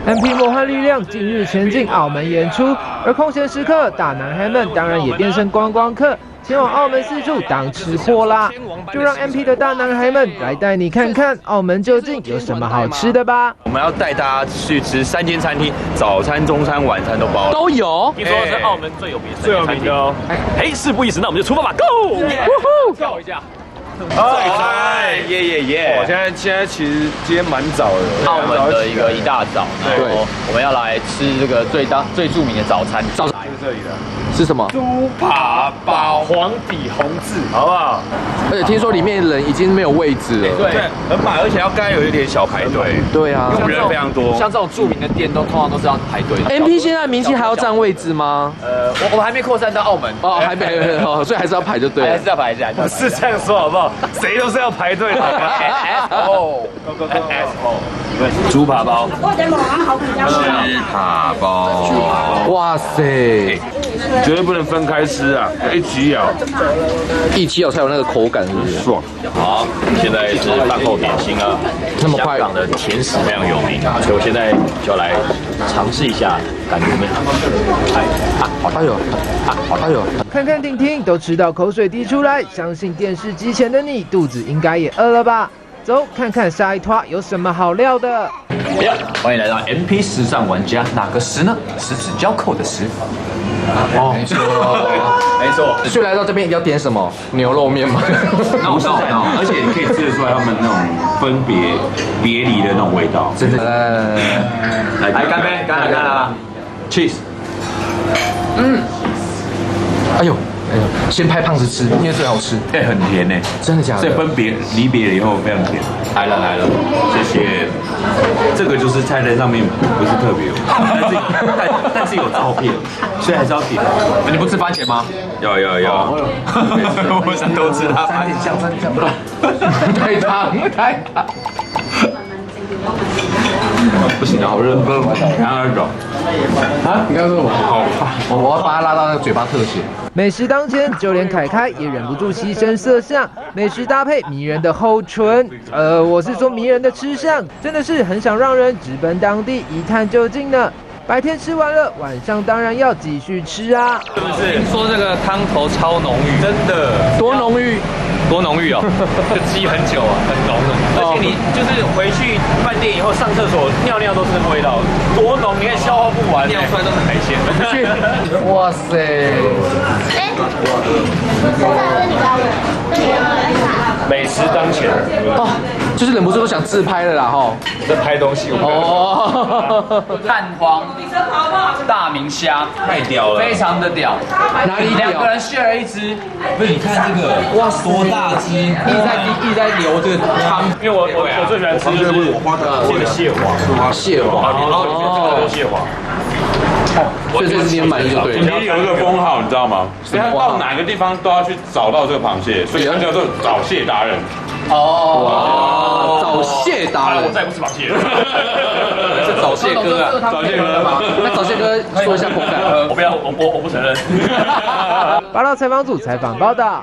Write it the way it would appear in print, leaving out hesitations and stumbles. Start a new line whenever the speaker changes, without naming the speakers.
MP 魔幻力量近日前进澳门演出，而空闲时刻，大男孩们当然也变成观光客，前往澳门四处当吃货啦。就让 MP 的大男孩们来带你看看澳门究竟有什么好吃的吧。
我们要带大家去吃3间餐厅，早餐、中餐、晚餐都包了，
都有。
听说是澳门最有名的哦。哎，事不宜迟，那我们就出发吧 ，Go！ 跳一下。
哎，耶！
我现在其实今天蛮早的，
澳门的一大早，然后我们要来吃这个最著名的早餐，
就是这里的
是什么？
猪扒包，黄底红字，好不好？
而且听说里面人已经没有位置了。
对，很满，而且刚才有一点小排队。
对啊，
人非常多。
像这种著名的店通常都是要排队的。
MP 现在明星还要占位置吗？
我还没扩散到澳门
哦，还没，所以还是要排就对了。
还是要排一下。
不是这样说好不好？谁都是要排队的。
猪扒包，
猪扒包，
哇塞，
绝对不能分开吃啊，一起咬，
一起咬才有那个口感，是不是？
爽。
好，现在是饭后点心啊，
那么快
香港的甜食非常有名，所以我现在就来尝试一下，感觉怎么样？
哎呦，
看看婷婷都吃到口水滴出来，相信电视机前的你肚子应该也饿了吧？走，看看下一团有什么好料的。
欢迎来到 MP 时尚玩家，哪个时呢？十指交扣的十。
哦，没错。所以来到这边一定要点什么？牛肉面吗？
不是而且你可以吃得出来他们那种分别离的那种味道。
真的。
来干杯，干了 ，cheese。
哎呦，先拍胖子吃，因为最好吃。
哎，很甜呢，
真的假的？
所以离别了以后非常甜。
来了，
谢谢。这个就是菜单上面不是特别，但是有照片，所以还是要点。
你不吃番茄吗？
要，我想都吃它。
沾点酱，太烫。
不行啊，好热，然后走。
啊，你刚刚说什么？我要把它拉到那个嘴巴特写。
美食当前，就连凯凯也忍不住牺牲色相，美食搭配迷人的厚唇，我是说迷人的吃相，真的是很想让人直奔当地一探究竟呢。白天吃完了，晚上当然要继续吃啊！
是不是？听说这个汤头超浓郁，
真的
多浓郁？
多浓郁哦，就积很久啊，很浓的。而且你就是回去饭店以后上厕所尿都是那个味道，多浓，你看消化不完，尿出来都是海鲜。
哇塞！
美食当前
哦，就是忍不住都想自拍了啦哈。
在拍东西，哦，蛋黄大明虾
太屌了，
非常的屌，
哪里屌？
两个人 share 一只，
不是你看这个，哇，多大只，
一直在流这个汤，
因为我最喜欢吃就是这个蟹黄，
蟹黄，
然后里面这个蟹黄。
所以这次你很满意就对了。
今天有一个封号，你知道吗？所以他到哪个地方都要去找到这个螃蟹，所以他叫做找蟹达人。
哦，找蟹达人，
我再也不吃螃蟹了。
是找蟹哥啊，
找蟹哥吗？
那找蟹哥说一下口感。
我不要，我不承认。
八道采访组采访报道。